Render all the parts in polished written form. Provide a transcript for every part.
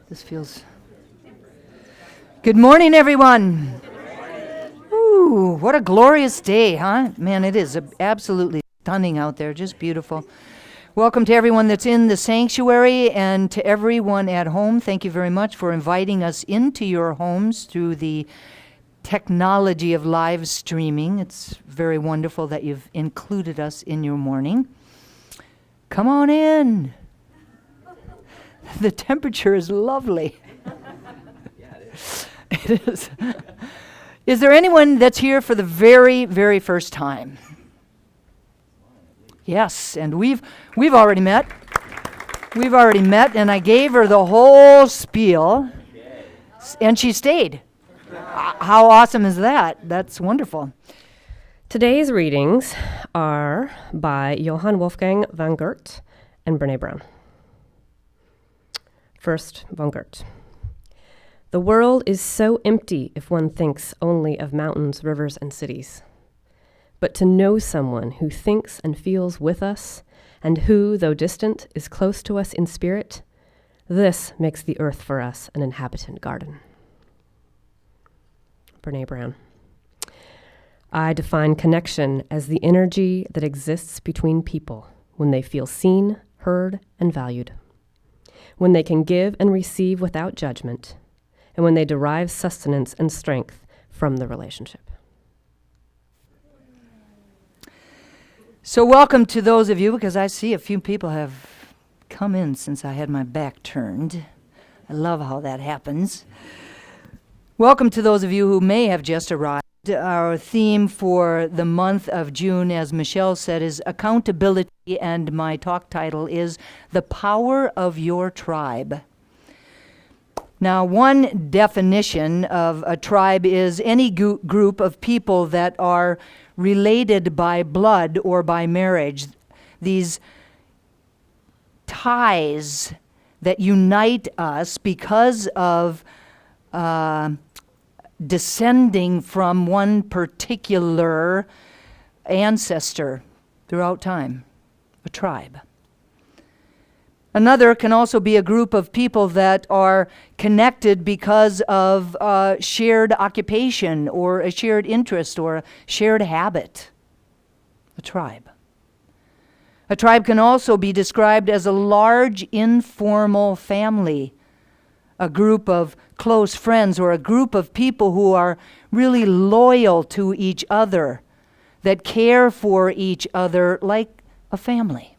This feels... Good morning, everyone. Ooh, what a glorious day, huh? Man, it is absolutely stunning out there, just beautiful. Welcome to everyone that's in the sanctuary and to everyone at home. Thank you very much for inviting us into your homes through the technology of live streaming. It's very wonderful that you've included us in your morning. Come on in. The temperature is lovely. Yeah, it is. It is. Is there anyone that's here for the very, very first time? Yes, and we've already met. We've already met, and I gave her the whole spiel, and she stayed. How awesome is that? That's wonderful. Today's readings are by Johann Wolfgang von Goethe and Brené Brown. First, von Goethe. The world is so empty if one thinks only of mountains, rivers, and cities. But to know someone who thinks and feels with us, and who, though distant, is close to us in spirit, this makes the earth for us an inhabitant garden. Brené Brown. I define connection as the energy that exists between people when they feel seen, heard, and valued, when they can give and receive without judgment, and when they derive sustenance and strength from the relationship. So welcome to those of you, because I see a few people have come in since I had my back turned. I love how that happens. Welcome to those of you who may have just arrived. Our theme for the month of June, as Michelle said, is accountability, and my talk title is The Power of Your Tribe. Now, one definition of a tribe is any group of people that are related by blood or by marriage. These ties that unite us because of descending from one particular ancestor throughout time, a tribe. Another can also be a group of people that are connected because of shared occupation or a shared interest or a shared habit, a tribe. A tribe can also be described as a large informal family, a group of close friends or a group of people who are really loyal to each other, that care for each other like a family.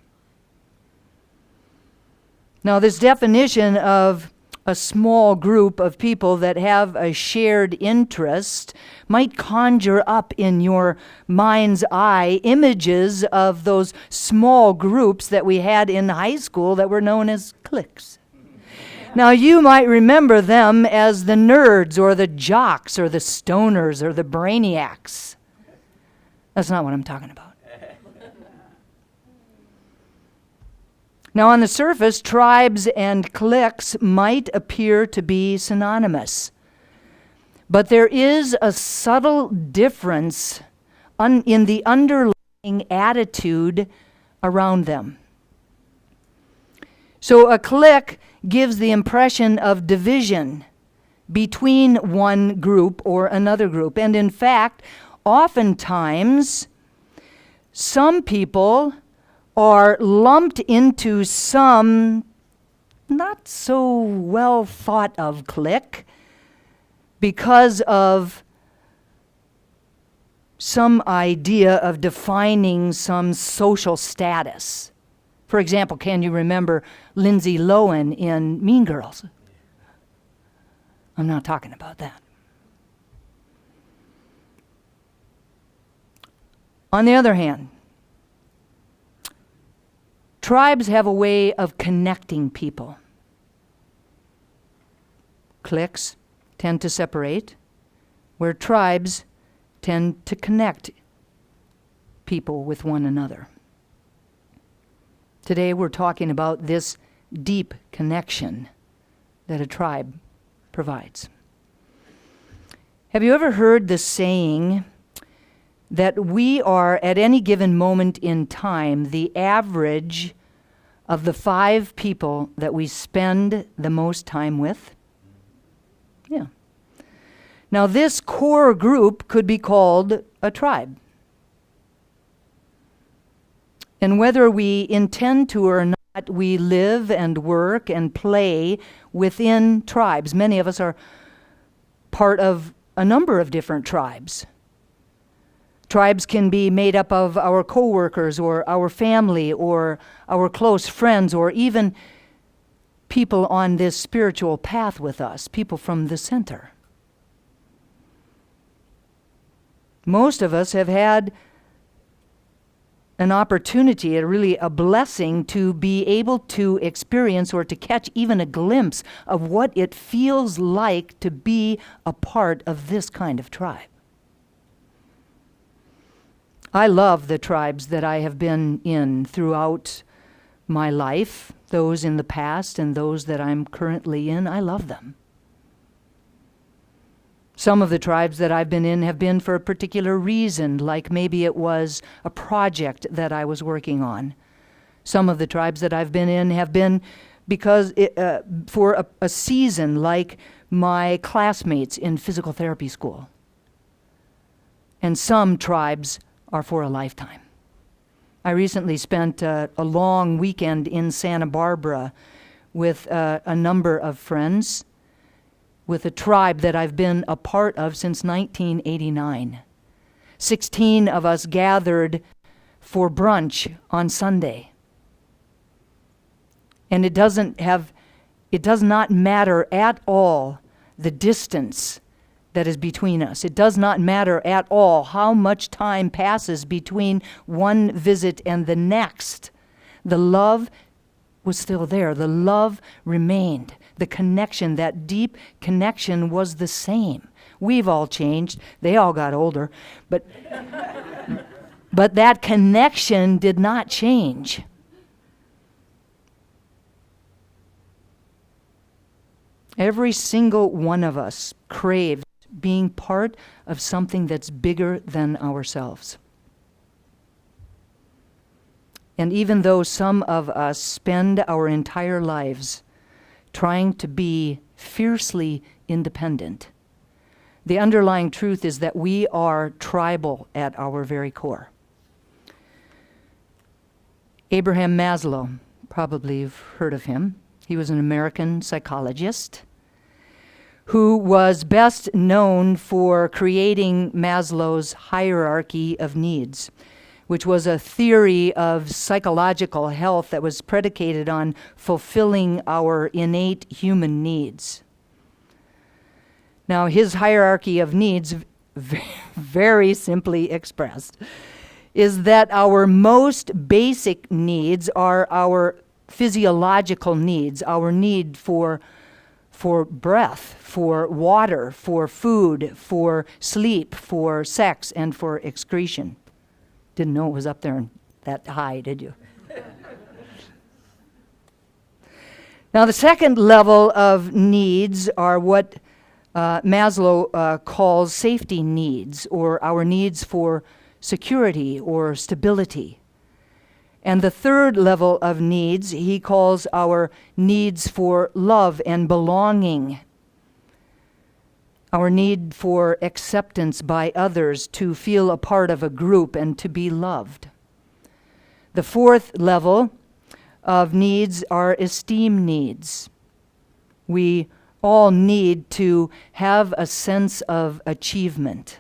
Now, this definition of a small group of people that have a shared interest might conjure up in your mind's eye images of those small groups that we had in high school that were known as cliques. Now, you might remember them as the nerds or the jocks or the stoners or the brainiacs. That's not what I'm talking about. Now, on the surface, tribes and cliques might appear to be synonymous. But there is a subtle difference in the underlying attitude around them. So a clique gives the impression of division between one group or another group. And in fact, oftentimes, some people are lumped into some not so well thought of clique because of some idea of defining some social status. For example, can you remember Lindsay Lohan in Mean Girls? I'm not talking about that. On the other hand, tribes have a way of connecting people. Cliques tend to separate, where tribes tend to connect people with one another. Today we're talking about this deep connection that a tribe provides. Have you ever heard the saying that we are, at any given moment in time, the average of the 5 people that we spend the most time with? Yeah. Now, this core group could be called a tribe. And whether we intend to or not, we live and work and play within tribes. Many of us are part of a number of different tribes. Tribes can be made up of our coworkers or our family or our close friends or even people on this spiritual path with us, people from the center. Most of us have had an opportunity, a blessing to be able to experience or to catch even a glimpse of what it feels like to be a part of this kind of tribe. I love the tribes that I have been in throughout my life, those in the past and those that I'm currently in. I love them. Some of the tribes that I've been in have been for a particular reason, like maybe it was a project that I was working on. Some of the tribes that I've been in have been because for a season, like my classmates in physical therapy school. And some tribes are for a lifetime. I recently spent a long weekend in Santa Barbara with a number of friends, with a tribe that I've been a part of since 1989. 16 of us gathered for brunch on Sunday. And it does not matter at all the distance that is between us. It does not matter at all how much time passes between one visit and the next. The love was still there. The love remained. The connection, that deep connection, was the same. We've all changed. They all got older. But that connection did not change. Every single one of us craves being part of something that's bigger than ourselves. And even though some of us spend our entire lives trying to be fiercely independent, the underlying truth is that we are tribal at our very core. Abraham Maslow, probably you've heard of him. He was an American psychologist who was best known for creating Maslow's hierarchy of needs, which was a theory of psychological health that was predicated on fulfilling our innate human needs. Now, his hierarchy of needs, very simply expressed, is that our most basic needs are our physiological needs, our need for breath, for water, for food, for sleep, for sex, and for excretion. Didn't know it was up there that high, did you? Now, the second level of needs are what Maslow calls safety needs, or our needs for security or stability. And the third level of needs he calls our needs for love and belonging, our need for acceptance by others, to feel a part of a group and to be loved. The fourth level of needs are esteem needs. We all need to have a sense of achievement,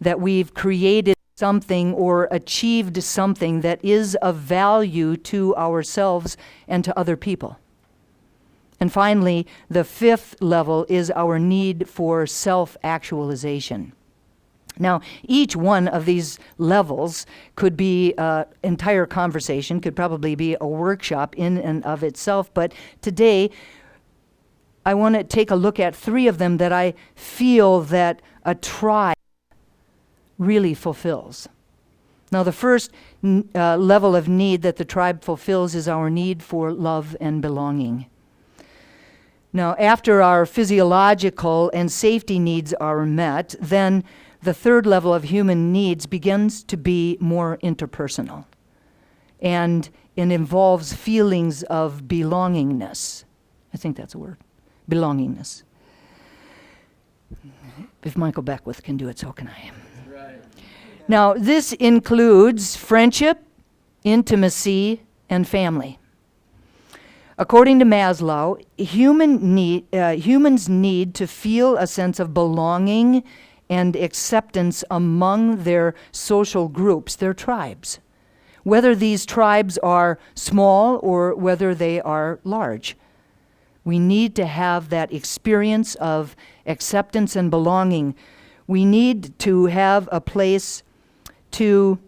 that we've created something or achieved something that is of value to ourselves and to other people. And finally, the fifth level is our need for self-actualization. Now, each one of these levels could be an entire conversation, could probably be a workshop in and of itself, but today I want to take a look at 3 of them that I feel that a tribe really fulfills. Now, the first level of need that the tribe fulfills is our need for love and belonging. Now, after our physiological and safety needs are met, then the third level of human needs begins to be more interpersonal. and it involves feelings of belongingness. I think that's a word. Belongingness. If Michael Beckwith can do it, so can I. Right. Now, this includes friendship, intimacy, and family. According to Maslow, humans need to feel a sense of belonging and acceptance among their social groups, their tribes, whether these tribes are small or whether they are large. We need to have that experience of acceptance and belonging. We need to have a place to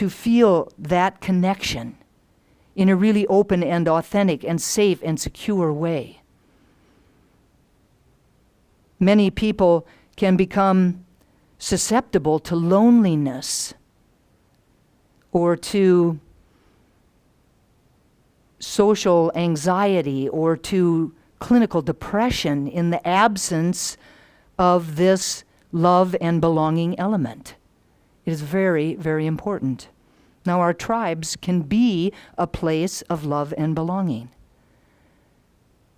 feel that connection in a really open and authentic and safe and secure way. Many people can become susceptible to loneliness or to social anxiety or to clinical depression in the absence of this love and belonging element. It is very, very important. Now, our tribes can be a place of love and belonging.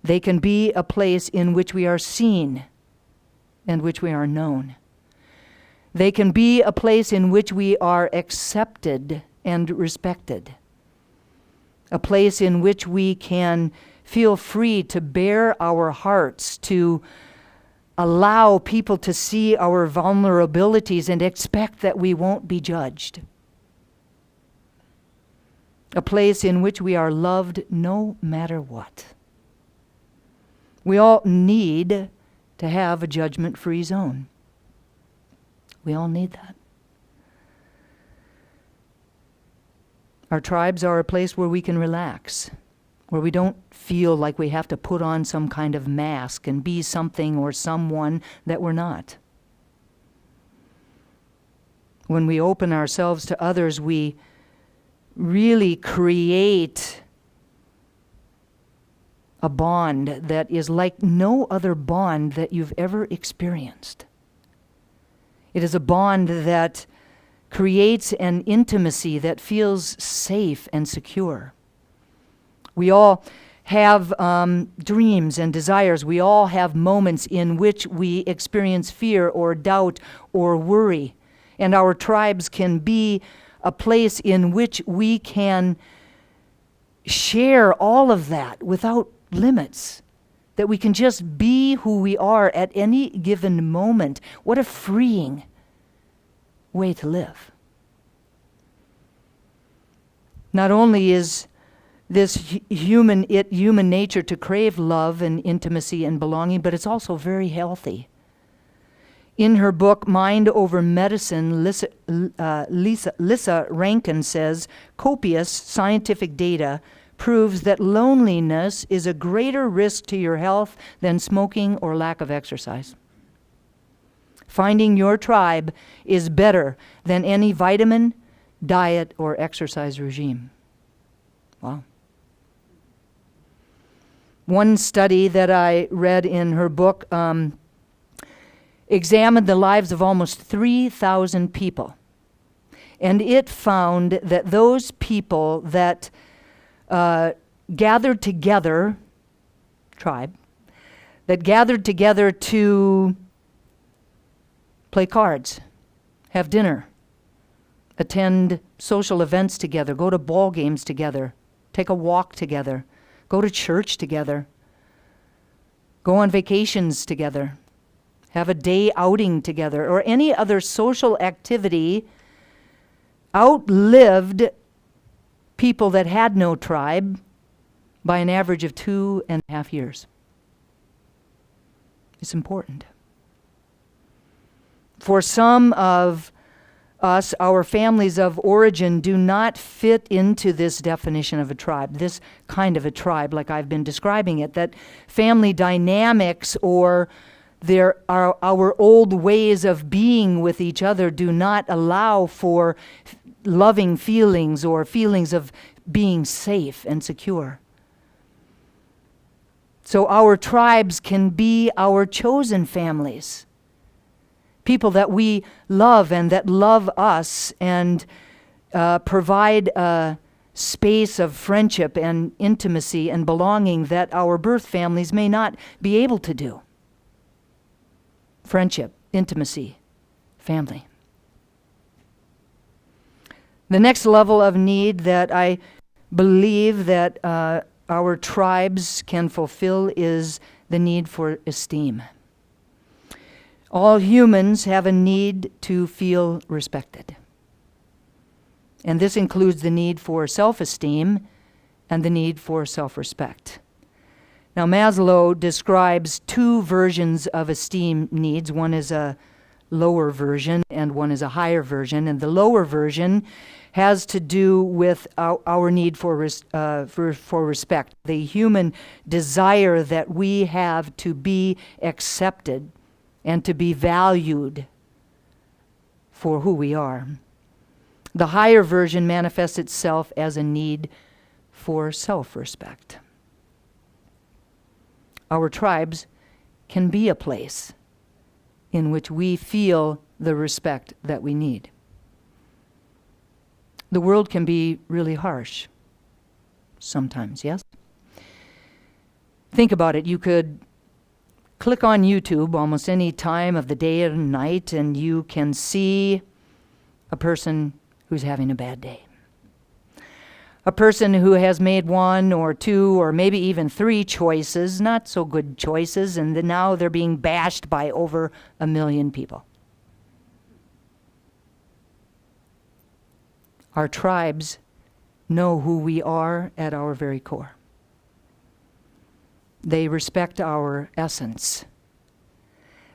They can be a place in which we are seen and which we are known. They can be a place in which we are accepted and respected. A place in which we can feel free to bare our hearts, to allow people to see our vulnerabilities and expect that we won't be judged. A place in which we are loved no matter what. We all need to have a judgment-free zone. We all need that. Our tribes are a place where we can relax, where we don't feel like we have to put on some kind of mask and be something or someone that we're not. When we open ourselves to others, we really create a bond that is like no other bond that you've ever experienced. It is a bond that creates an intimacy that feels safe and secure. We all have dreams and desires. We all have moments in which we experience fear or doubt or worry. And our tribes can be a place in which we can share all of that without limits. That we can just be who we are at any given moment. What a freeing way to live. Not only is this human nature to crave love and intimacy and belonging, but it's also very healthy. In her book, Mind Over Medicine, Lissa Rankin says, copious scientific data proves that loneliness is a greater risk to your health than smoking or lack of exercise. Finding your tribe is better than any vitamin, diet, or exercise regime. Wow. One study that I read in her book examined the lives of almost 3,000 people. And it found that those people that gathered together, tribe, that gathered together to play cards, have dinner, attend social events together, go to ball games together, take a walk together, go to church together, go on vacations together, have a day outing together, or any other social activity, outlived people that had no tribe by an average of 2.5 years. It's important. For some of us, our families of origin do not fit into this definition of a tribe, this kind of a tribe like I've been describing it, that family dynamics or our old ways of being with each other do not allow for loving feelings or feelings of being safe and secure. So our tribes can be our chosen families, people that we love and that love us and provide a space of friendship and intimacy and belonging that our birth families may not be able to do. Friendship, intimacy, family. The next level of need that I believe that our tribes can fulfill is the need for esteem. All humans have a need to feel respected. And this includes the need for self-esteem and the need for self-respect. Now, Maslow describes two versions of esteem needs. One is a lower version and one is a higher version. And the lower version has to do with our need for respect, the human desire that we have to be accepted and to be valued for who we are. The higher version manifests itself as a need for self-respect. Our tribes can be a place in which we feel the respect that we need. The world can be really harsh sometimes, yes? Think about it. You could click on YouTube almost any time of the day or night and you can see a person who's having a bad day. A person who has made one or two or maybe even three choices, not so good choices, and now they're being bashed by over 1 million people. Our tribes know who we are at our very core. They respect our essence.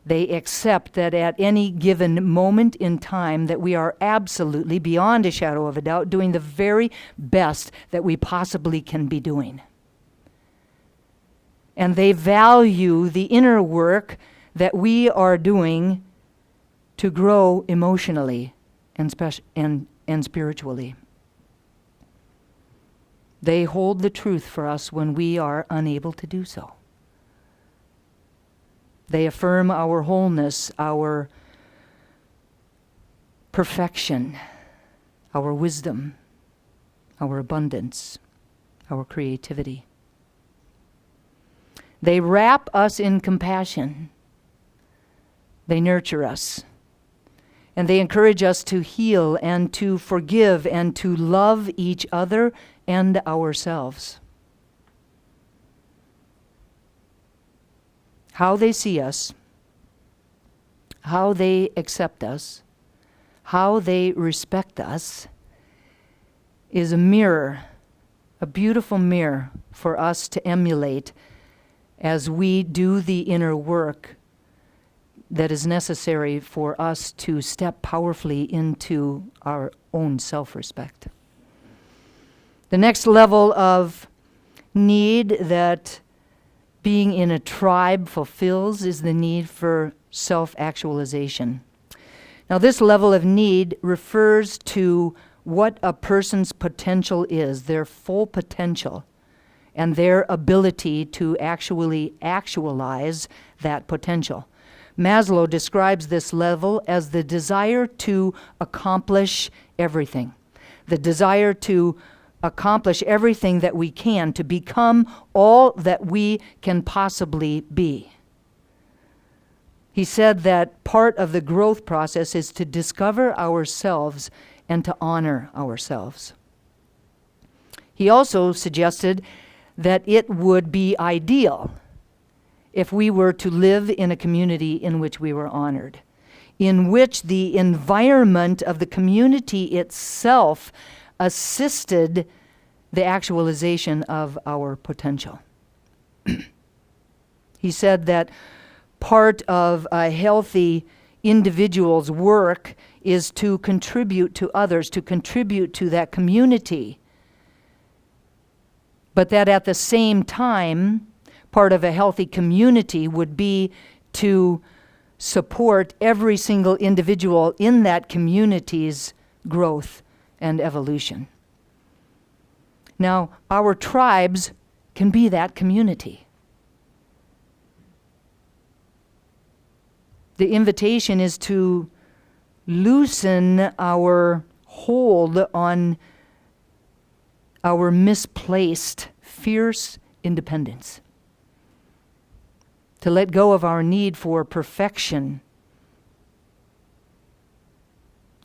They accept that at any given moment in time that we are absolutely, beyond a shadow of a doubt, doing the very best that we possibly can be doing. And they value the inner work that we are doing to grow emotionally and spiritually. They hold the truth for us when we are unable to do so. They affirm our wholeness, our perfection, our wisdom, our abundance, our creativity. They wrap us in compassion. They nurture us. And they encourage us to heal and to forgive and to love each other and ourselves. How they see us, how they accept us, how they respect us is a mirror, a beautiful mirror for us to emulate as we do the inner work that is necessary for us to step powerfully into our own self-respect. The next level of need that being in a tribe fulfills is the need for self-actualization. Now, this level of need refers to what a person's potential is, their full potential, and their ability to actually actualize that potential. Maslow describes this level as the desire to accomplish everything, the desire to accomplish everything that we can to become all that we can possibly be. He said that part of the growth process is to discover ourselves and to honor ourselves. He also suggested that it would be ideal if we were to live in a community in which we were honored, in which the environment of the community itself assisted the actualization of our potential. He said that part of a healthy individual's work is to contribute to others, to contribute to that community. But that at the same time, part of a healthy community would be to support every single individual in that community's growth and evolution. Now, our tribes can be that community. The invitation is to loosen our hold on our misplaced, fierce independence. To let go of our need for perfection.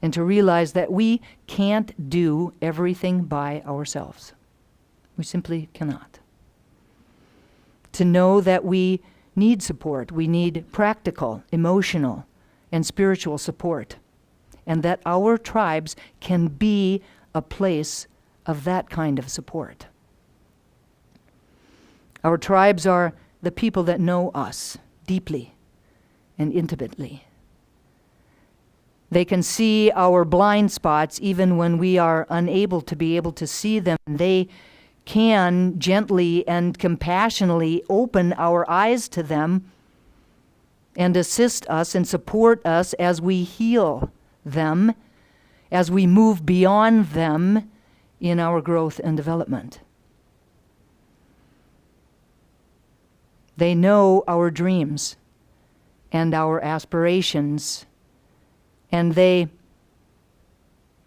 And to realize that we can't do everything by ourselves. We simply cannot. To know that we need support. We need practical, emotional, and spiritual support. And that our tribes can be a place of that kind of support. Our tribes are the people that know us deeply and intimately. They can see our blind spots even when we are unable to be able to see them. They can gently and compassionately open our eyes to them and assist us and support us as we heal them, as we move beyond them in our growth and development. They know our dreams and our aspirations, and they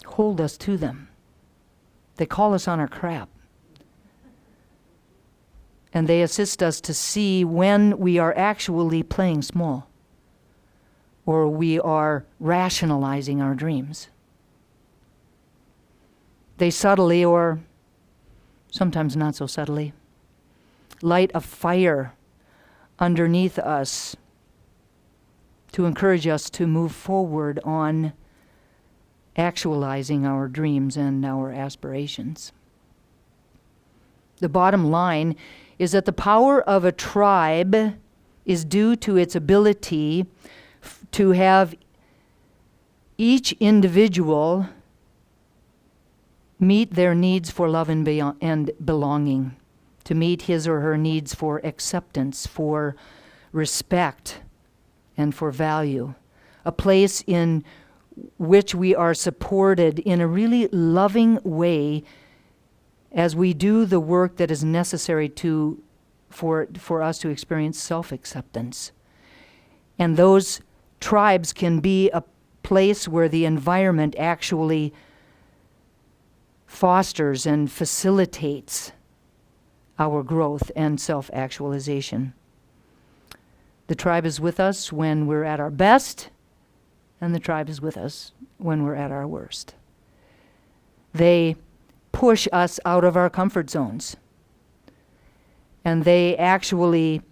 hold us to them. They call us on our crap. And they assist us to see when we are actually playing small or we are rationalizing our dreams. They subtly, or sometimes not so subtly, light a fire underneath us to encourage us to move forward on actualizing our dreams and our aspirations. The bottom line is that the power of a tribe is due to its ability to have each individual meet their needs for love and belonging, to meet his or her needs for acceptance, for respect, and for value. A place in which we are supported in a really loving way as we do the work that is necessary for us to experience self-acceptance. And those tribes can be a place where the environment actually fosters and facilitates our growth and self-actualization. The tribe is with us when we're at our best, and the tribe is with us when we're at our worst. They push us out of our comfort zones. And they actually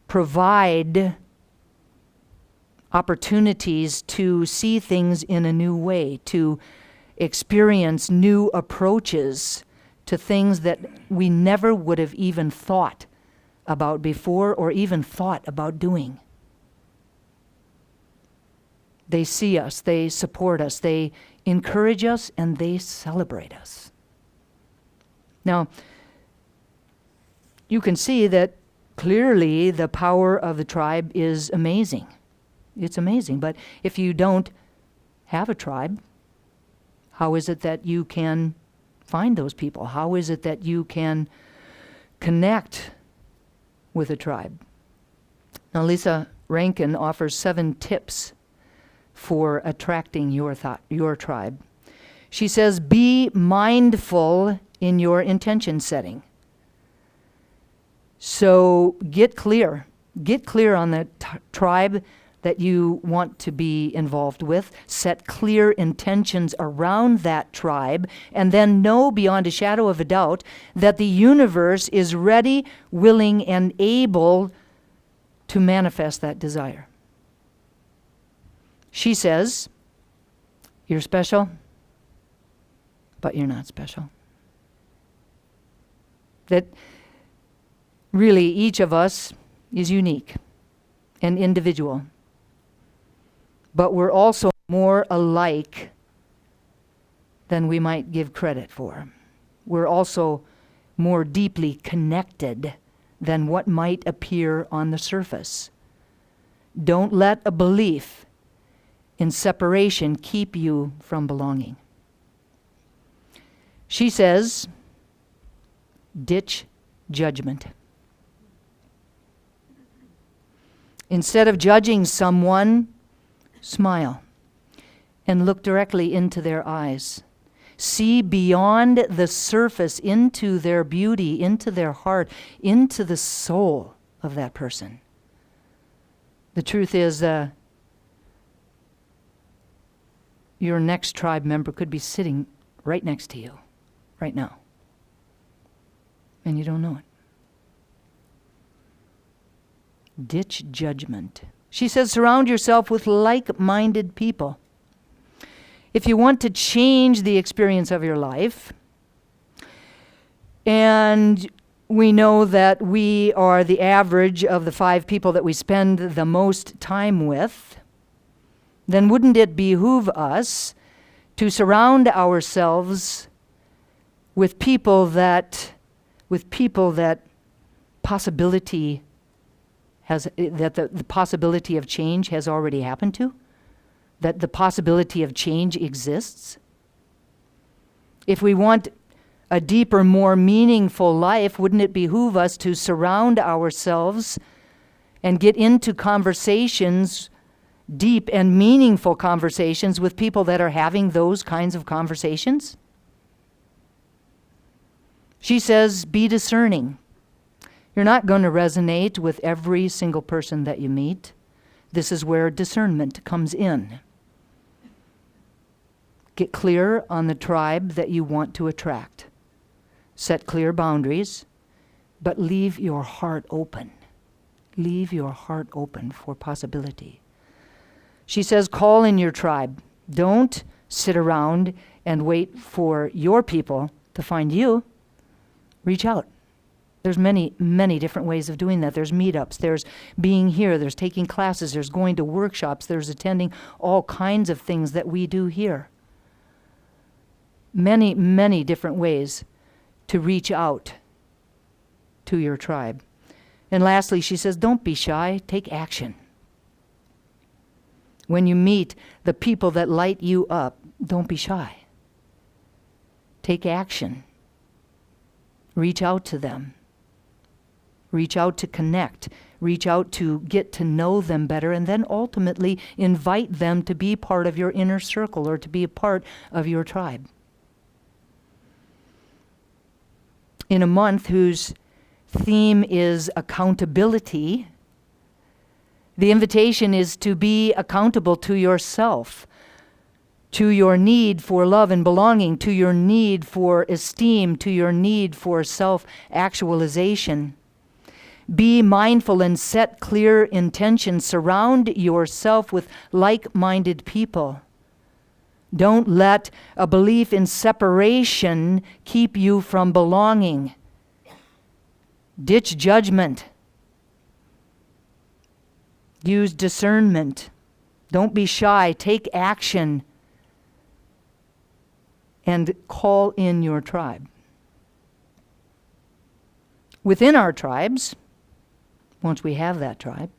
provide opportunities to see things in a new way, to experience new approaches to things that we never would have even thought about before or even thought about doing. They see us, they support us, they encourage us, and they celebrate us. Now, you can see that clearly the power of the tribe is amazing. It's amazing. But if you don't have a tribe, how is it that you can find those people? How is it that you can connect with a tribe? Now, Lisa Rankin offers 7 tips for attracting your tribe. She says, be mindful in your intention setting. So get clear on the tribe that you want to be involved with. Set clear intentions around that tribe, and then know beyond a shadow of a doubt that the universe is ready, willing, and able to manifest that desire. She says, you're special, but you're not special. That really each of us is unique and individual. But we're also more alike than we might give credit for. We're also more deeply connected than what might appear on the surface. Don't let a belief in separation keep you from belonging. She says, ditch judgment. Instead of judging someone, smile and look directly into their eyes see beyond the surface into their beauty, into their heart, into the soul of that person. The truth is, your next tribe member could be sitting right next to you right now, and you don't know it. Ditch judgment. She says, surround yourself with like-minded people. If you want to change the experience of your life, and we know that we are the average of the 5 people that we spend the most time with, then wouldn't it behoove us to surround ourselves with people that possibility has, that the possibility of change has already happened to? That the possibility of change exists? If we want a deeper, more meaningful life, wouldn't it behoove us to surround ourselves and get into conversations, deep and meaningful conversations, with people that are having those kinds of conversations? She says, be discerning. You're not going to resonate with every single person that you meet. This is where discernment comes in. Get clear on the tribe that you want to attract. Set clear boundaries, but leave your heart open. Leave your heart open for possibility. She says, call in your tribe. Don't sit around and wait for your people to find you. Reach out. There's many, many different ways of doing that. There's meetups, there's being here, there's taking classes, there's going to workshops, there's attending all kinds of things that we do here. Many, many different ways to reach out to your tribe. And lastly, she says, don't be shy, take action. When you meet the people that light you up, don't be shy. Take action. Reach out to them. Reach out to connect. Reach out to get to know them better, and then ultimately invite them to be part of your inner circle or to be a part of your tribe. In a month whose theme is accountability, the invitation is to be accountable to yourself, to your need for love and belonging, to your need for esteem, to your need for self-actualization. Be mindful and set clear intentions. Surround yourself with like-minded people. Don't let a belief in separation keep you from belonging. Ditch judgment. Use discernment. Don't be shy. Take action. And call in your tribe. Within our tribes, once we have that tribe,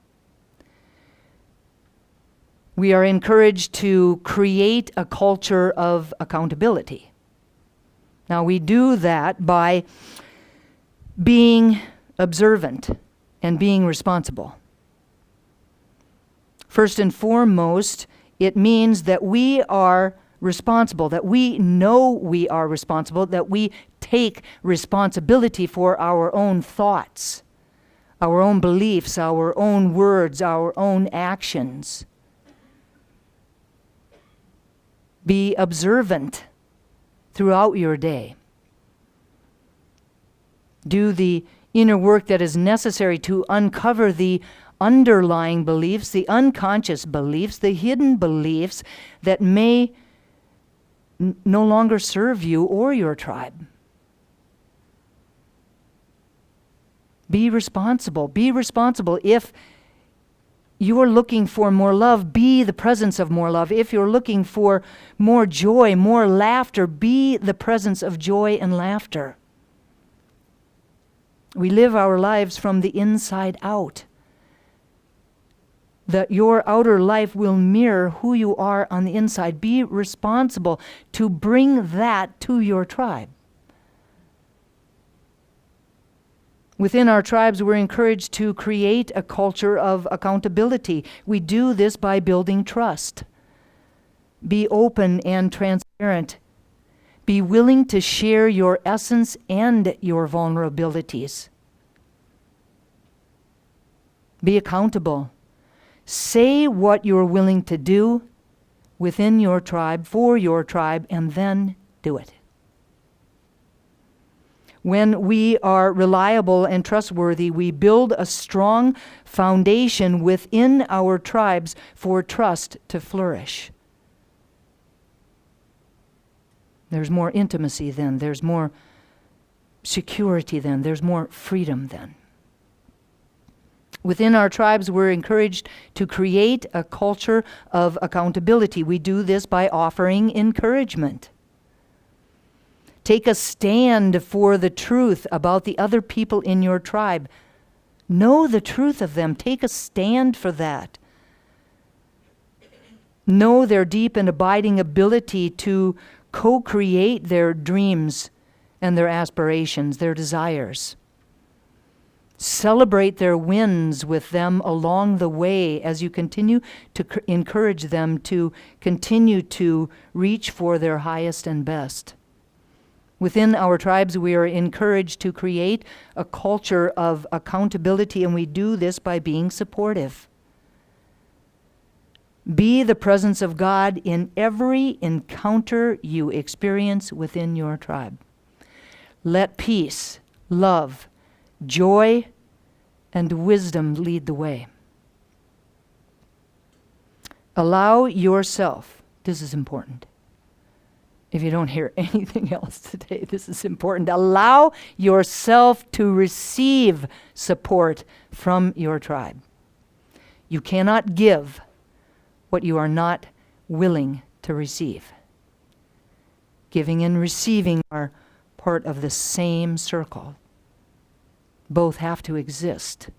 we are encouraged to create a culture of accountability. Now, we do that by being observant and being responsible. First and foremost, it means that we are responsible, that we know we are responsible, that we take responsibility for our own thoughts, our own beliefs, our own words, our own actions. Be observant throughout your day. Do the inner work that is necessary to uncover the underlying beliefs, the unconscious beliefs, the hidden beliefs that may no longer serve you or your tribe. Be responsible. Be responsible. If you're looking for more love, be the presence of more love. If you're looking for more joy, more laughter, be the presence of joy and laughter. We live our lives from the inside out. That your outer life will mirror who you are on the inside. Be responsible to bring that to your tribe. Within our tribes, we're encouraged to create a culture of accountability. We do this by building trust. Be open and transparent. Be willing to share your essence and your vulnerabilities. Be accountable. Say what you're willing to do within your tribe, for your tribe, and then do it. When we are reliable and trustworthy, we build a strong foundation within our tribes for trust to flourish. There's more intimacy then. There's more security then. There's more freedom then. Within our tribes, we're encouraged to create a culture of accountability. We do this by offering encouragement. Take a stand for the truth about the other people in your tribe. Know the truth of them. Take a stand for that. Know their deep and abiding ability to co-create their dreams and their aspirations, their desires. Celebrate their wins with them along the way as you continue to encourage them to continue to reach for their highest and best. Within our tribes, we are encouraged to create a culture of accountability, and we do this by being supportive. Be the presence of God in every encounter you experience within your tribe. Let peace, love, joy, and wisdom lead the way. Allow yourself, this is important. If you don't hear anything else today, this is important. Allow yourself to receive support from your tribe. You cannot give what you are not willing to receive. Giving and receiving are part of the same circle. Both have to exist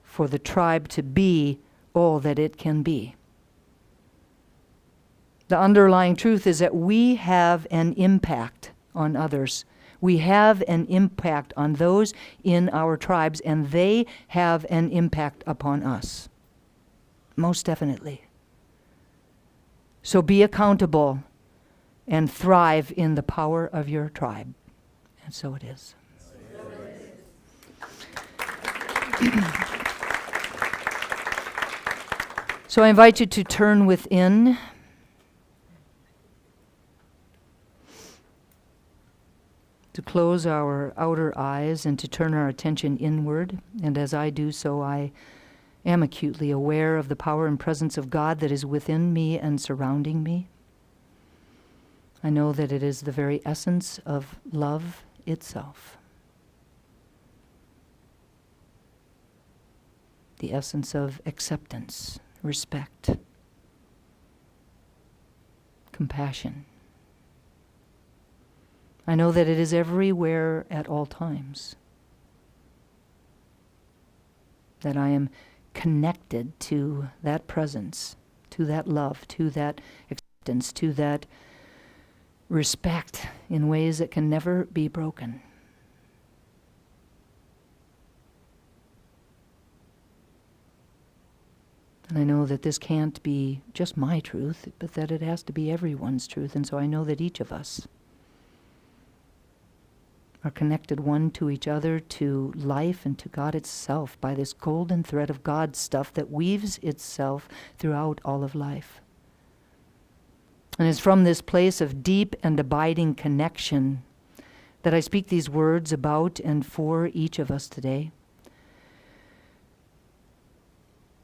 for the tribe to be all that it can be. The underlying truth is that we have an impact on others. We have an impact on those in our tribes, and they have an impact upon us. Most definitely. So be accountable and thrive in the power of your tribe. And so it is. So I invite you to turn within. To close our outer eyes and to turn our attention inward. And as I do so, I am acutely aware of the power and presence of God that is within me and surrounding me. I know that it is the very essence of love itself. The essence of acceptance, respect, compassion. I know that it is everywhere at all times. That I am connected to that presence, to that love, to that acceptance, to that respect in ways that can never be broken. And I know that this can't be just my truth, but that it has to be everyone's truth. And so I know that each of us are connected one to each other, to life, and to God itself by this golden thread of God's stuff that weaves itself throughout all of life. And it's from this place of deep and abiding connection that I speak these words about and for each of us today.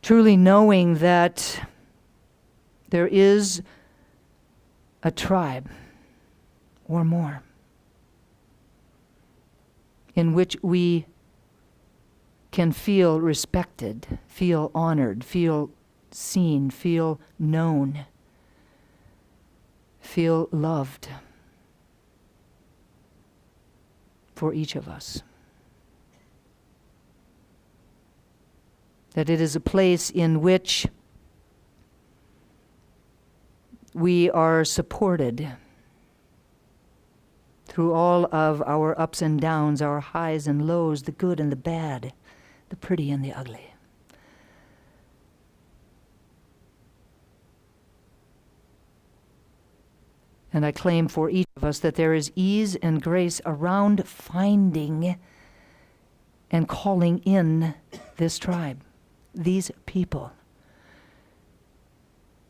Truly knowing that there is a tribe or more in which we can feel respected, feel honored, feel seen, feel known, feel loved for each of us. That it is a place in which we are supported through all of our ups and downs, our highs and lows, the good and the bad, the pretty and the ugly. And I claim for each of us that there is ease and grace around finding and calling in this tribe, these people,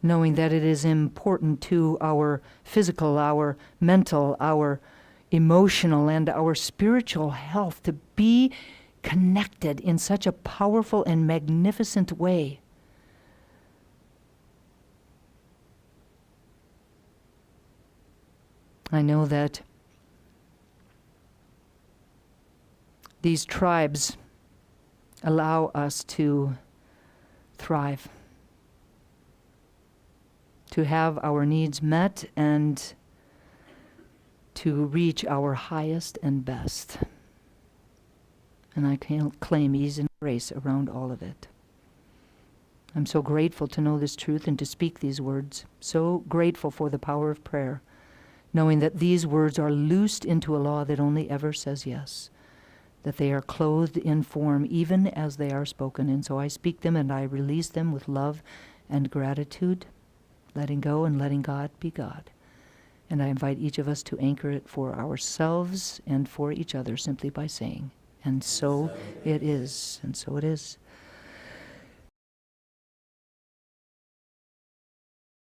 knowing that it is important to our physical, our mental, our emotional, and our spiritual health to be connected in such a powerful and magnificent way. I know that these tribes allow us to thrive, to have our needs met, and to reach our highest and best. And I can claim ease and grace around all of it. I'm so grateful to know this truth and to speak these words. So grateful for the power of prayer, knowing that these words are loosed into a law that only ever says yes, that they are clothed in form even as they are spoken. And so I speak them and I release them with love and gratitude, letting go and letting God be God. And I invite each of us to anchor it for ourselves and for each other simply by saying, and so it is, and so it is.